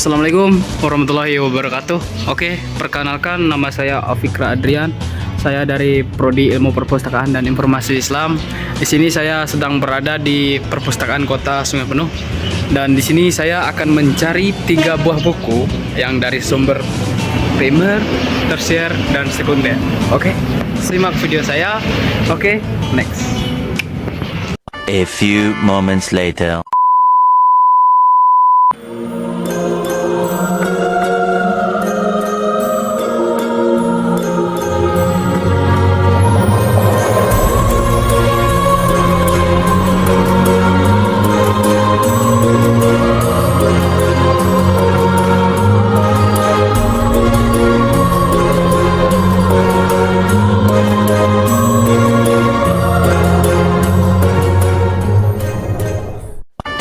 Assalamualaikum warahmatullahi wabarakatuh. Oke, perkenalkan nama saya Afikra Adrian. Saya dari Prodi Ilmu Perpustakaan dan Informasi Islam. Di sini saya sedang berada di Perpustakaan Kota Sungai Penuh. Dan di sini saya akan mencari 3 buah buku yang dari sumber primer, tersier, dan sekunder. Oke, simak video saya. Oke, next. A few moments later.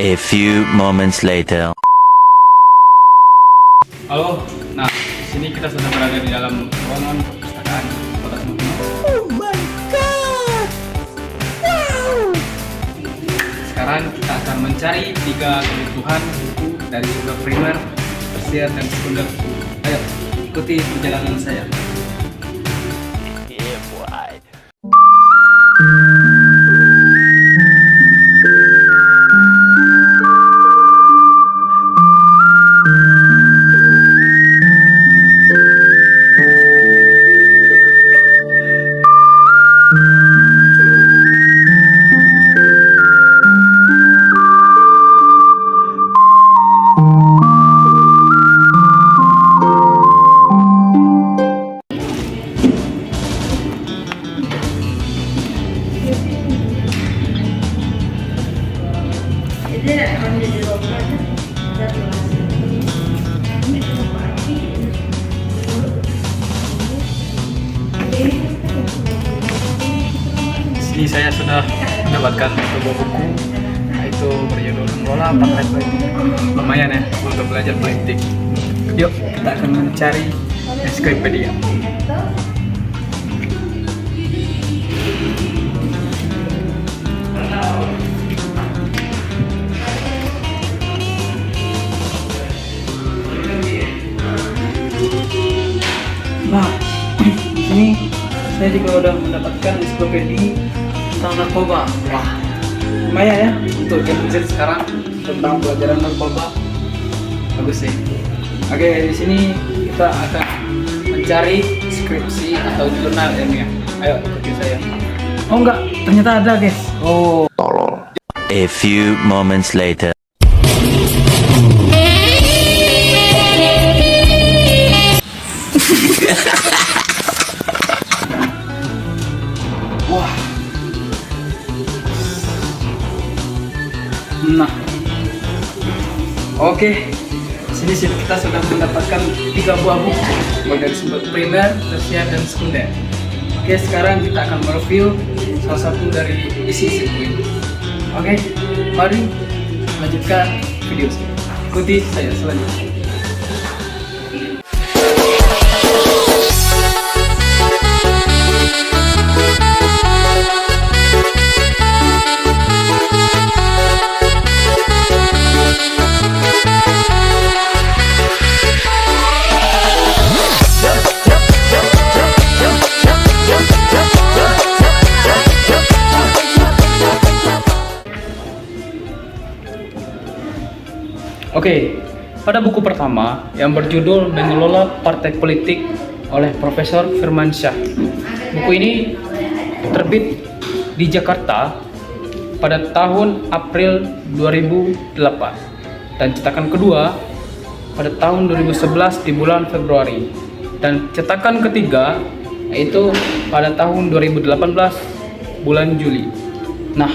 A few moments later. Halo, nah di sini kita sudah berada di dalam ruangan perpustakaan Kota Sungai Penuh. Oh my god! Wow! Sekarang kita akan mencari 3 kebutuhan buku dari sumber primer, tersier, dan sekunder. Ayo, ikuti perjalanan saya. Di sini saya sudah mendapatkan sebuah buku, yaitu berjudul Mengelola Partai Politik. Lumayan ya untuk belajar politik. Yuk kita akan mencari ensiklopedia. Nah, di sini saya juga udah mendapatkan ensiklopedia tentang narkoba. Wah, lumayan ya untuk Gen Z sekarang tentang pelajaran narkoba. Bagus sih. Oke, di sini kita akan mencari skripsi atau jurnal ilmiah. Ayo ikuti saya. Oh enggak, ternyata ada guys. Oh, tolol. A few moments later. Wah. Nah. Oke. Sini kita sudah mendapatkan 3 buah buku, mulai dari sumber primer, tersier, dan sekunder. Oke, sekarang kita akan mereview salah satu dari isi-isi buku ini. Oke, mari lanjutkan video saya. Ikuti saya selanjutnya. Oke, pada buku pertama yang berjudul Mengelola Partai Politik oleh Profesor Firmansyah. Buku ini terbit di Jakarta pada tahun April 2008 dan cetakan kedua pada tahun 2011 di bulan Februari, dan cetakan ketiga yaitu pada tahun 2018 bulan Juli. Nah,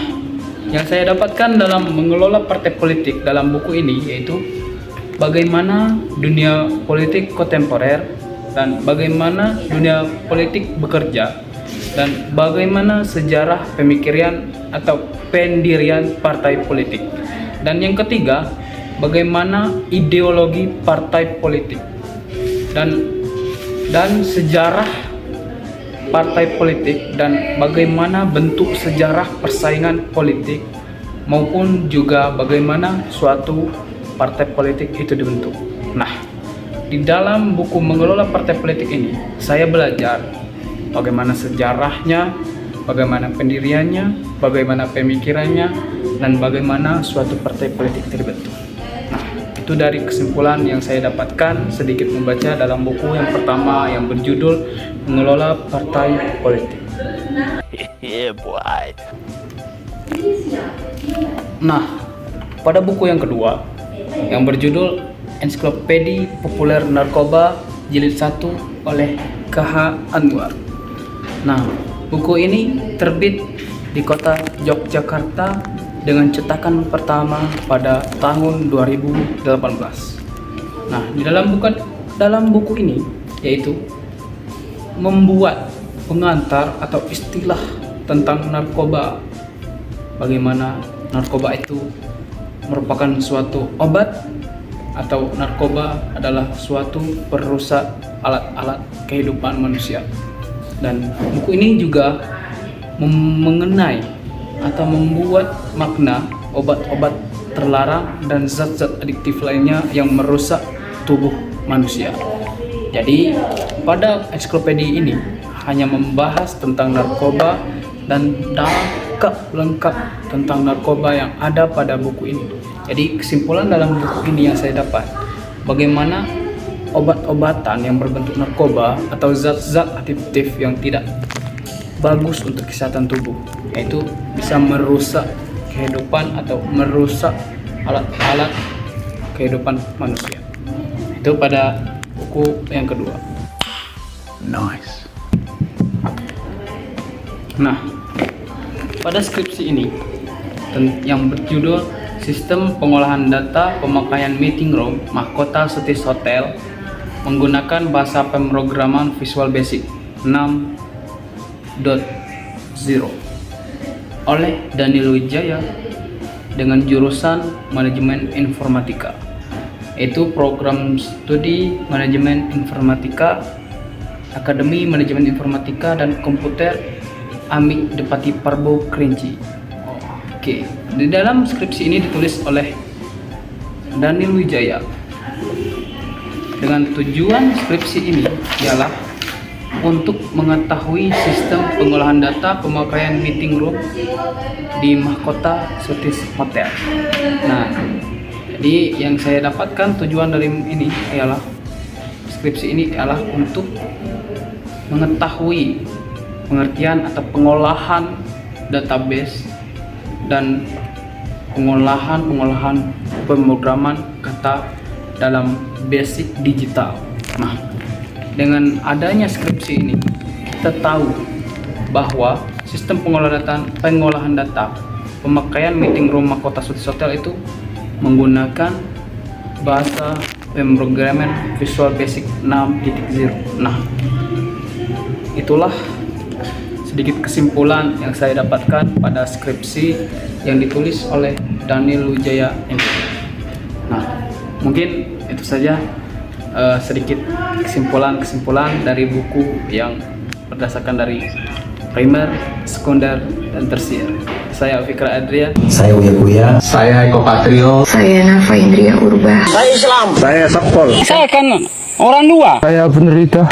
yang saya dapatkan dalam mengelola partai politik dalam buku ini yaitu bagaimana dunia politik kontemporer dan bagaimana dunia politik bekerja dan bagaimana sejarah pemikiran atau pendirian partai politik. Dan yang ketiga, bagaimana ideologi partai politik dan sejarah partai politik dan bagaimana bentuk sejarah persaingan politik maupun juga bagaimana suatu partai politik itu dibentuk. Nah, di dalam buku Mengelola Partai Politik ini, saya belajar bagaimana sejarahnya, bagaimana pendiriannya, bagaimana pemikirannya, dan bagaimana suatu partai politik terbentuk. Nah, itu dari kesimpulan yang saya dapatkan sedikit membaca dalam buku yang pertama yang berjudul Mengelola Partai Politik. Yeah, boy. Nah, pada buku yang kedua yang berjudul Ensiklopedia Populer Narkoba Jilid 1 oleh KH Anwar. Nah, buku ini terbit di kota Yogyakarta dengan cetakan pertama pada tahun 2018. Nah, di dalam buku ini yaitu membuat pengantar atau istilah tentang narkoba. Bagaimana narkoba itu merupakan suatu obat atau narkoba adalah suatu perusak alat-alat kehidupan manusia. Dan buku ini juga mengenai atau membuat makna obat-obat terlarang dan zat-zat adiktif lainnya yang merusak tubuh manusia. Jadi pada ensiklopedia ini hanya membahas tentang narkoba dan lengkap tentang narkoba yang ada pada buku ini. Jadi kesimpulan dalam buku ini yang saya dapat, bagaimana obat-obatan yang berbentuk narkoba atau zat-zat adiktif yang tidak bagus untuk kesehatan tubuh, yaitu bisa merusak kehidupan atau merusak alat-alat kehidupan manusia. Itu pada buku yang kedua. Nice. Nah, pada skripsi ini yang berjudul Sistem Pengolahan Data Pemakaian Meeting Room Mahkota Sutis Hotel menggunakan bahasa pemrograman Visual Basic 6.0 oleh Daniel Wijaya dengan jurusan Manajemen Informatika, yaitu program studi Manajemen Informatika, Akademi Manajemen Informatika dan Komputer Amik Depati Parbo Kerinci. Oke, di dalam skripsi ini ditulis oleh Daniel Wijaya. Dengan tujuan skripsi ini ialah untuk mengetahui sistem pengolahan data pemakaian meeting room di Mahkota Sutis Hotel. Nah, jadi yang saya dapatkan tujuan dari ini ialah skripsi ini ialah untuk mengetahui pengertian atau pengolahan database dan pengolahan pemrograman kata dalam basic digital. Nah, dengan adanya skripsi ini kita tahu bahwa sistem pengolahan data pemakaian meeting room Mahkota Sutis Hotel itu menggunakan bahasa pemrograman Visual Basic 6.0. Nah, itulah sedikit kesimpulan yang saya dapatkan pada skripsi yang ditulis oleh Daniel Wijaya ini. Nah, mungkin itu saja sedikit kesimpulan dari buku yang berdasarkan dari primer, sekunder, dan tersier. Saya Fikra Adrian. Saya Uya Kuya. Saya Eko Patrio. Saya Nafa Indria Urba. Saya Islam. Saya Sakpol. Saya kan orang dua. Saya penderita.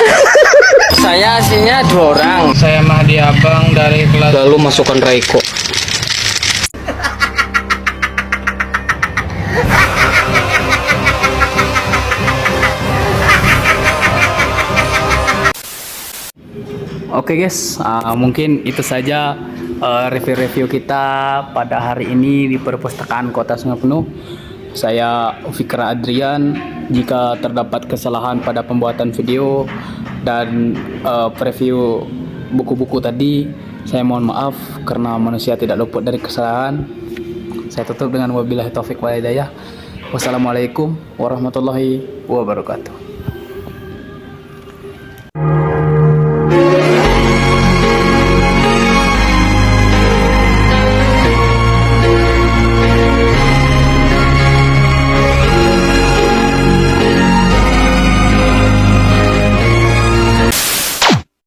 Saya aslinya 2 orang. Saya Mahdi Abang dari kelas. Lalu masukkan Raiko. Oke guys, mungkin itu saja review kita pada hari ini di Perpustakaan Kota Sungai Penuh. Saya Fikra Adrian. Jika terdapat kesalahan pada pembuatan video dan preview buku-buku tadi, saya mohon maaf karena manusia tidak luput dari kesalahan. Saya tutup dengan wabillahi taufik wal hidayah. Wassalamualaikum warahmatullahi wabarakatuh.